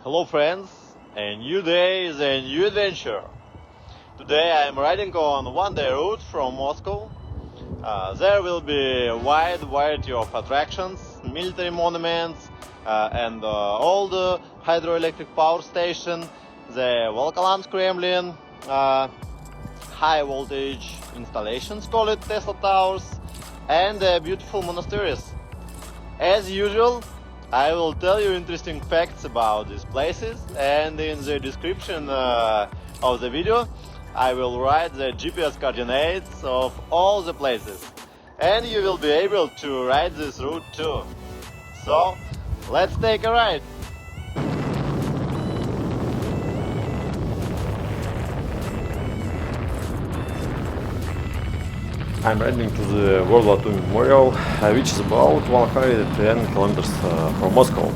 Hello friends, a new day is a new adventure. Today I am riding on one-day route from Moscow. There will be a wide variety of attractions, military monuments, and old hydroelectric power station, the Volokolamsk Kremlin, high voltage installations called Tesla towers, and beautiful monasteries. As usual, I will tell you interesting facts about these places, and in the description of the video I will write the GPS coordinates of all the places, and you will be able to ride this route too. So, let's take a ride! I'm riding to the World War II Memorial, which is about 110 kilometers from Moscow.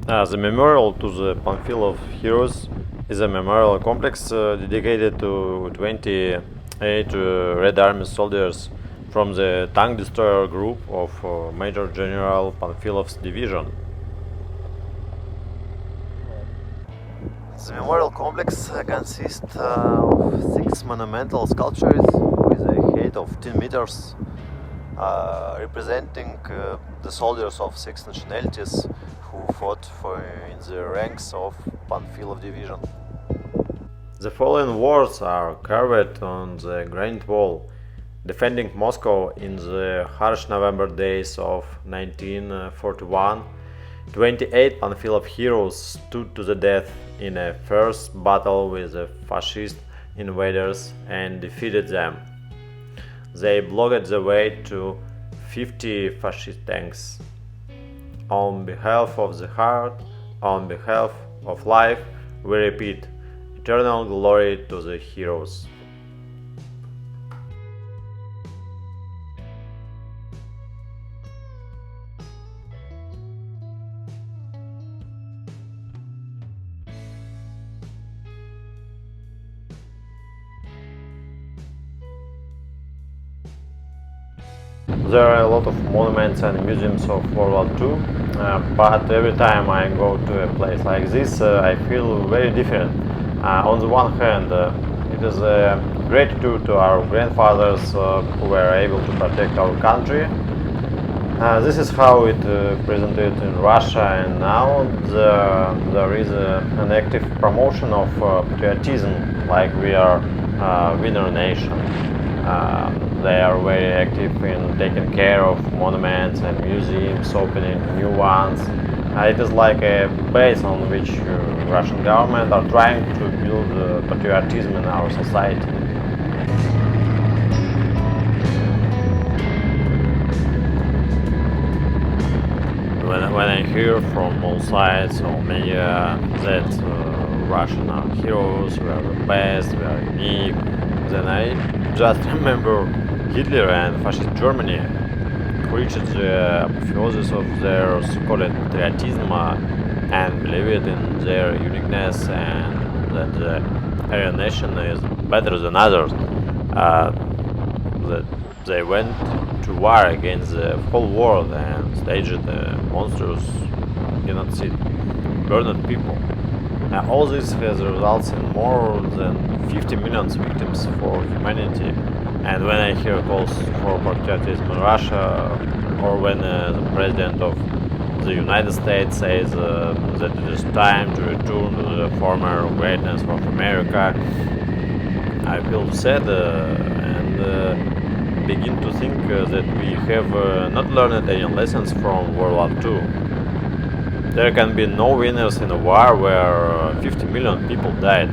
The memorial to the Panfilov Heroes is a memorial complex dedicated to 28 Red Army soldiers from the tank destroyer group of Major General Panfilov's division. The memorial complex consists of 6 monumental sculptures with a height of 10 meters, representing the soldiers of 6 nationalities who fought in the ranks of Panfilov division. The following words are carved on the granite wall. Defending Moscow in the harsh November days of 1941, 28 Panfilov heroes stood to the death in a first battle with the fascist invaders and defeated them. They blocked the way to 50 fascist tanks. On behalf of the heart, on behalf of life, we repeat, eternal glory to the heroes. There are a lot of monuments and museums of World War II, but every time I go to a place like this, I feel very different. On the one hand, it is a gratitude to our grandfathers who were able to protect our country. This is how it presented in Russia, and now there is an active promotion of patriotism, like we are a winner nation. They are very active in taking care of monuments and museums, opening new ones. It is like a base on which Russian government are trying to build patriotism in our society. When I hear from all sides or media that Russian are heroes, we are the best, we are unique, then I just remember Hitler and fascist Germany, who reached the apotheosis of their so-called patriotism and believed in their uniqueness and that the Aryan nation is better than others. That they went to war against the whole world and staged a monstrous genocide, burned people. All this has resulted in more than 50 million victims for humanity. And when I hear calls for patriotism in Russia, or when the president of the United States says that it is time to return to the former greatness of America, I feel sad and begin to think that we have not learned any lessons from World War II. There can be no winners in a war where 50 million people died.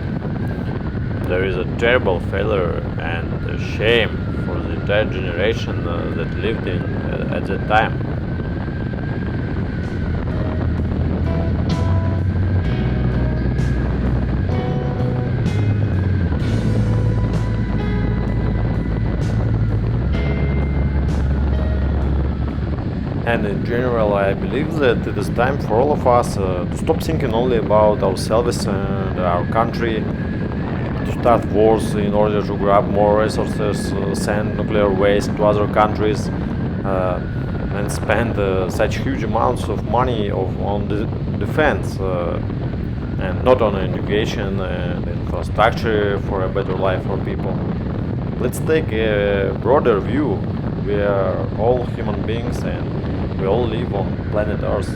There is a terrible failure and a shame for the entire generation that lived at that time. And in general, I believe that it is time for all of us to stop thinking only about ourselves and our country, to start wars in order to grab more resources, send nuclear waste to other countries, and spend such huge amounts of money on the defense, and not on education and infrastructure for a better life for people. Let's take a broader view. We are all human beings and we all live on planet Earth.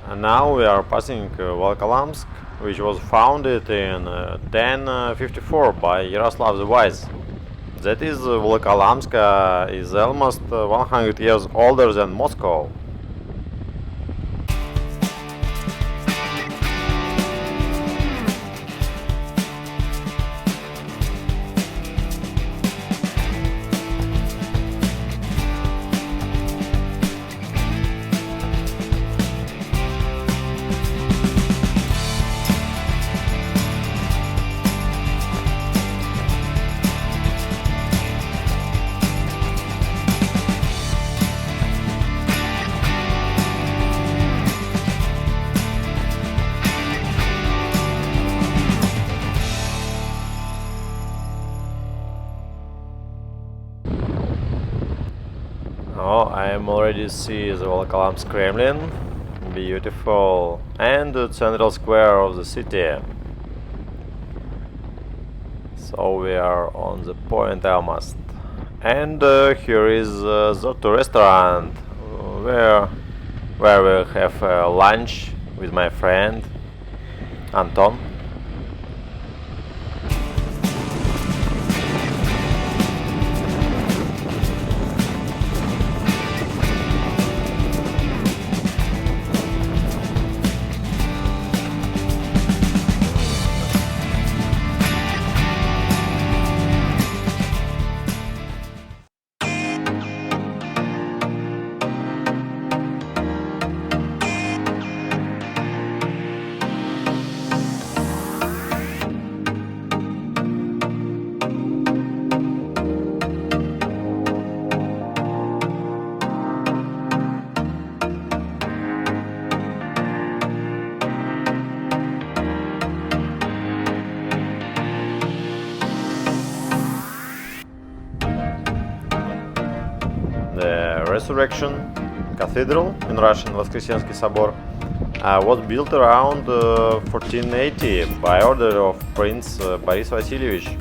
And now we are passing Volokolamsk, which was founded in 1054 by Yaroslav the Wise. That is, Volokolamsk is almost 100 years older than Moscow. Oh, I am already see the Volokolamsk Kremlin, beautiful, and the central square of the city. So we are on the point almost. And here is Zotto Restaurant, where we'll have lunch with my friend Anton. The Resurrection Cathedral, in Russian Воскресенский собор, was built around 1480 by order of Prince Boris Vasilievich.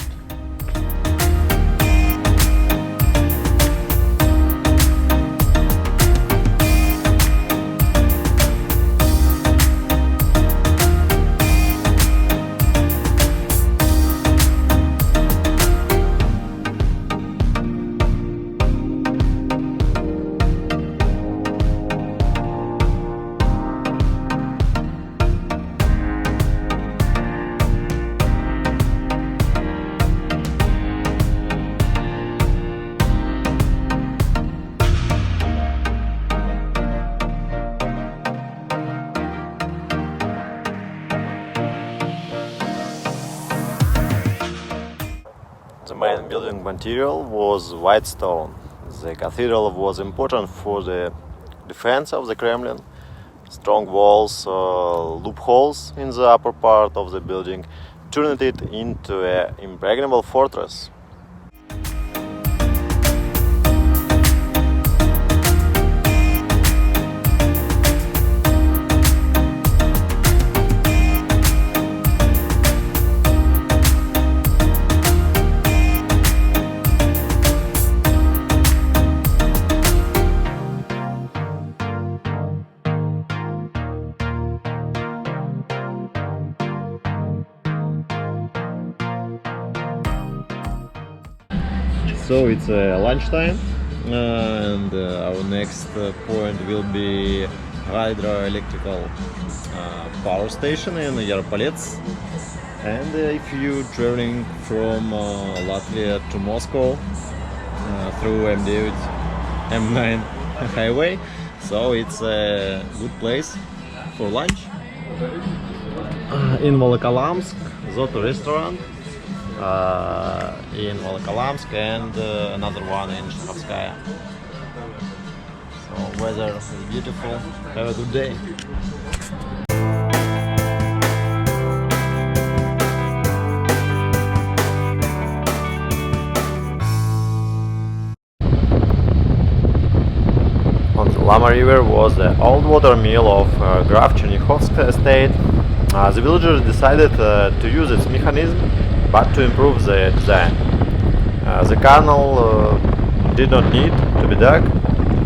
The main building material was white stone. The cathedral was important for the defense of the Kremlin. Strong walls, loopholes in the upper part of the building turned it into an impregnable fortress. So it's lunchtime, and our next point will be hydroelectrical power station in Yaropoletsk. And if you traveling from Latvia to Moscow through M9 highway, so it's a good place for lunch. In Volokolamsk, Zotto Restaurant in Volokolamsk, and another one in HYDROELECTRIC. So weather is beautiful. Have a good day. On the Lama River was the old water mill of Graf Chernihovsk estate. The villagers decided to use its mechanism, but to improve the design. The canal did not need to be dug,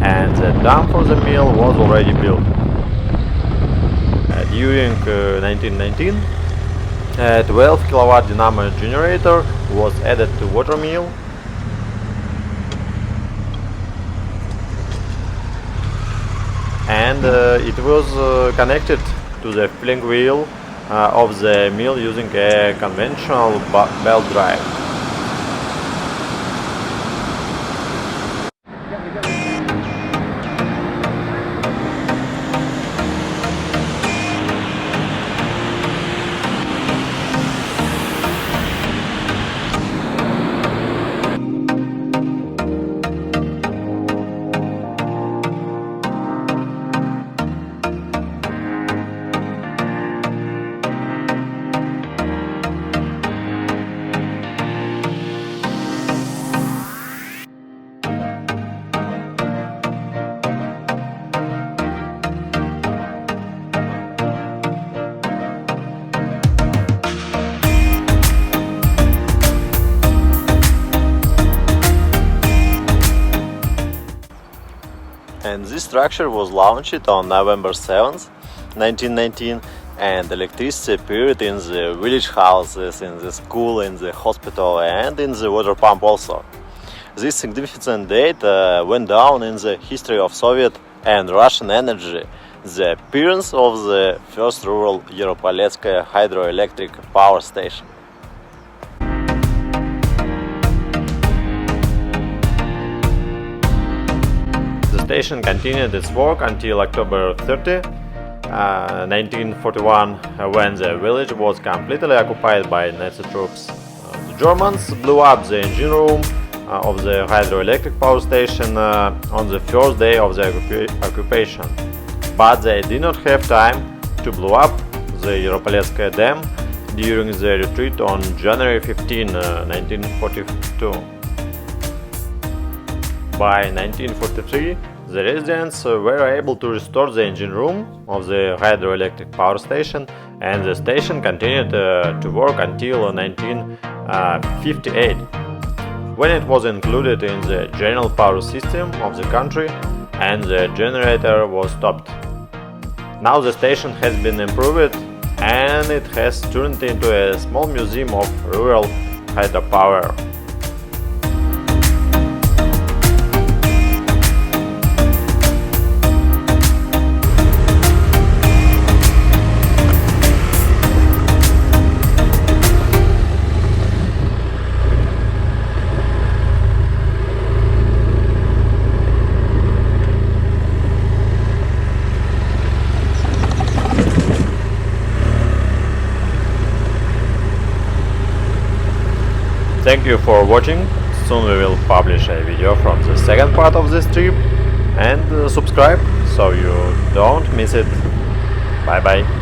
and the dam for the mill was already built. During 1919, a 12 kilowatt dynamo generator was added to water mill. And it was connected to the filling wheel of the mill using a conventional belt drive. And this structure was launched on November 7th, 1919, and electricity appeared in the village houses, in the school, in the hospital, and in the water pump also. This significant date went down in the history of Soviet and Russian energy, the appearance of the first rural Yaropoletskaya hydroelectric power station. The station continued its work until October 30, 1941, when the village was completely occupied by Nazi troops. The Germans blew up the engine room of the hydroelectric power station on the first day of the occupation, but they did not have time to blow up the Yaropoletskaya dam during the retreat on January 15, 1942. By 1943, the residents were able to restore the engine room of the hydroelectric power station, and the station continued to work until 1958, when it was included in the general power system of the country and the generator was stopped. Now the station has been improved and it has turned into a small museum of rural hydropower. Thank you for watching. Soon we will publish a video from the second part of this trip, and subscribe so you don't miss it. Bye bye.